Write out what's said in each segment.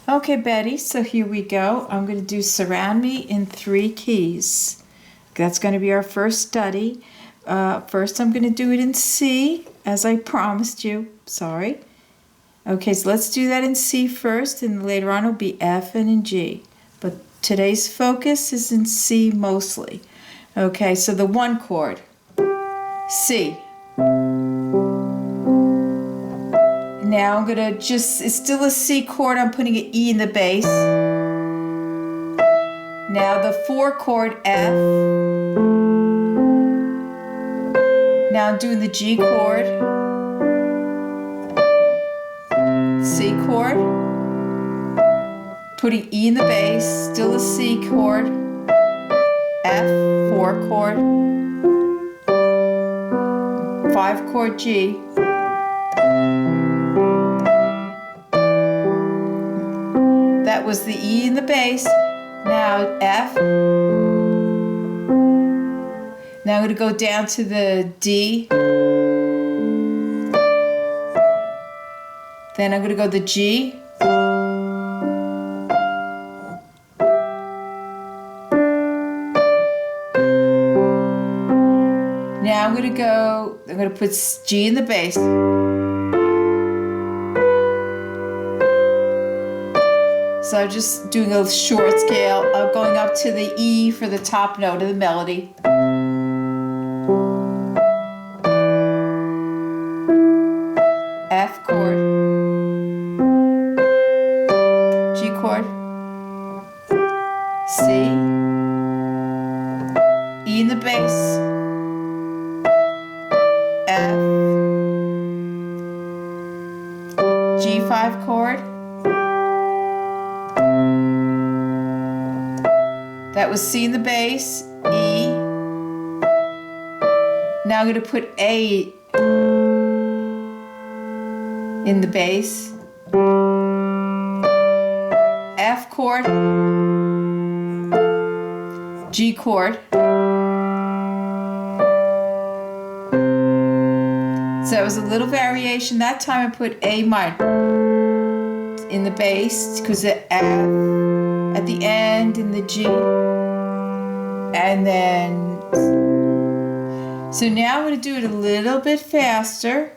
Okay, Betty, so here we go. I'm going to do Surround Me in 3 keys. That's going to be our first study. First, I'm going to do it in C, as I promised you. Sorry. Okay, so let's do that in C first, and later on it'll be F and in G. But today's focus is in C mostly. Okay, so the 1 chord, C. Now I'm gonna it's still a C chord, I'm putting an E in the bass. Now the 4 chord, F. Now I'm doing the G chord, C chord, putting E in the bass, still a C chord, F, 4 chord, 5 chord G. That was the E in the bass. Now F. Now I'm going to go down to the D. Then I'm going to go to the G. Now I'm going to put G in the bass. So I'm just doing a short scale. I'm going up to the E for the top note of the melody. F chord, G chord, C, E in the bass, F, G5 chord. That was C in the bass, E. Now I'm going to put A in the bass, F chord, G chord. So that was a little variation. That time I put A minor in the bass because the F at the end in the G. And then, so now I'm going to do it a little bit faster.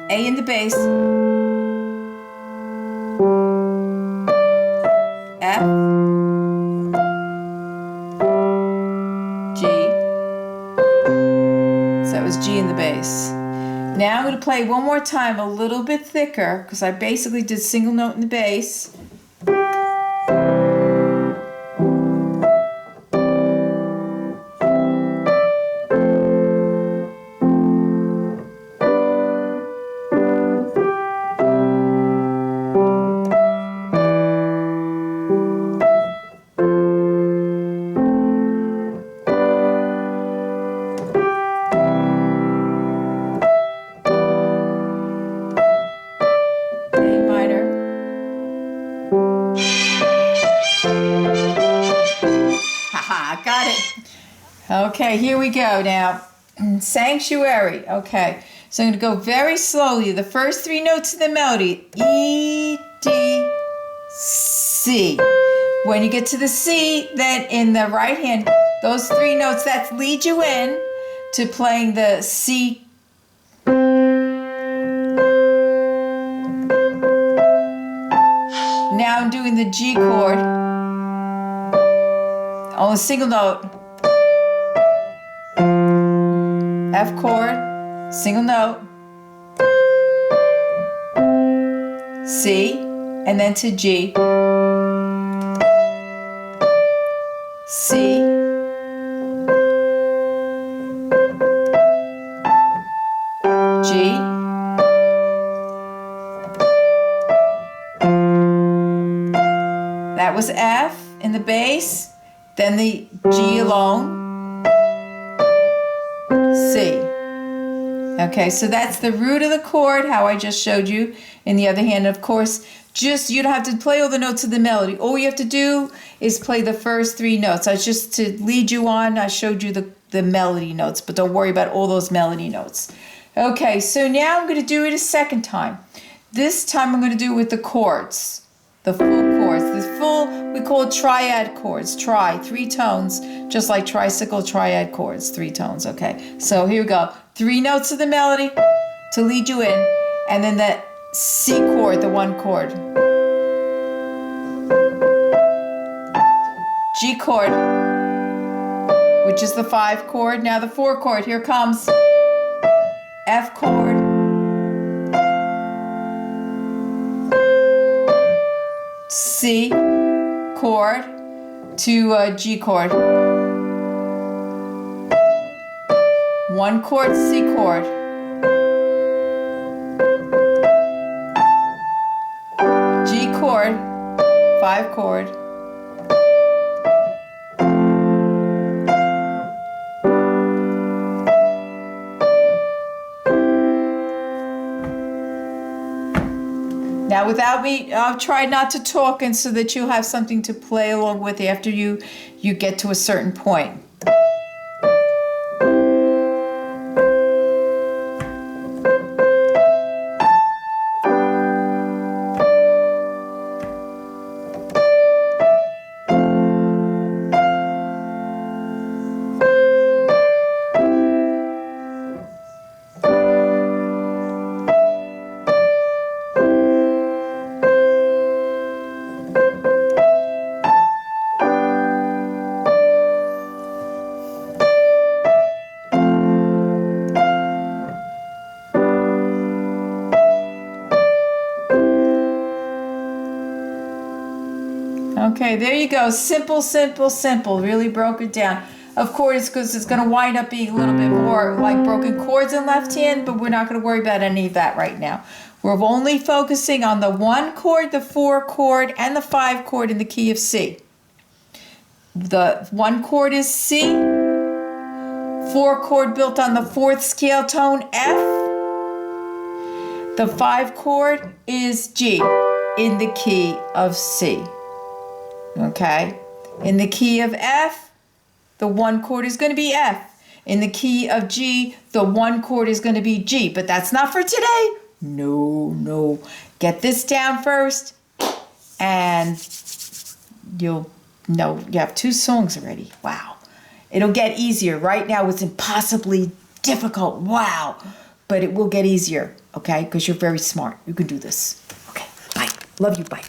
A in the bass, F, G, so that was G in the bass. Now I'm going to play one more time a little bit thicker because I basically did single note in the bass. Got it. Okay, here we go now. Sanctuary. Okay, so I'm going to go very slowly. The first 3 notes of the melody, E, D, C. When you get to the C, then in the right hand, those 3 notes, that lead you in to playing the C. Now I'm doing the G chord on a single note. F chord, single note, C, and then to G, C, G, that was F in the bass, then the G alone, C. Okay, so that's the root of the chord, how I just showed you. In the other hand, of course, you don't have to play all the notes of the melody. All you have to do is play the first 3 notes. Just to lead you on, I showed you the melody notes, but don't worry about all those melody notes. Okay, so now I'm going to do it a second time. This time I'm going to do it with the chords, the full chords. The full, we call it triad chords. 3 tones, just like tricycle triad chords, 3 tones, okay? So here we go. 3 notes of the melody to lead you in, and then the C chord, the 1 chord. G chord, which is the 5 chord. Now the 4 chord, here comes F chord, C chord to G chord. 1 chord, C chord. G chord, 5 chord. Now without me, I'll try not to talk, and so that you'll have something to play along with after you get to a certain point. Okay, there you go. Simple, simple, simple. Really broke it down. Of course, because it's going to wind up being a little bit more like broken chords in left hand, but we're not going to worry about any of that right now. We're only focusing on the 1 chord, the 4 chord, and the 5 chord in the key of C. The 1 chord is C, 4 chord built on the 4th scale tone, F. The 5 chord is G in the key of C. Okay, in the key of F, the 1 chord is going to be F. In the key of G, the 1 chord is going to be G. But that's not for today. No. Get this down first, and you'll know you have 2 songs already. Wow. It'll get easier. Right now it's impossibly difficult. Wow. But it will get easier, okay? Because you're very smart. You can do this. Okay, bye. Love you, bye.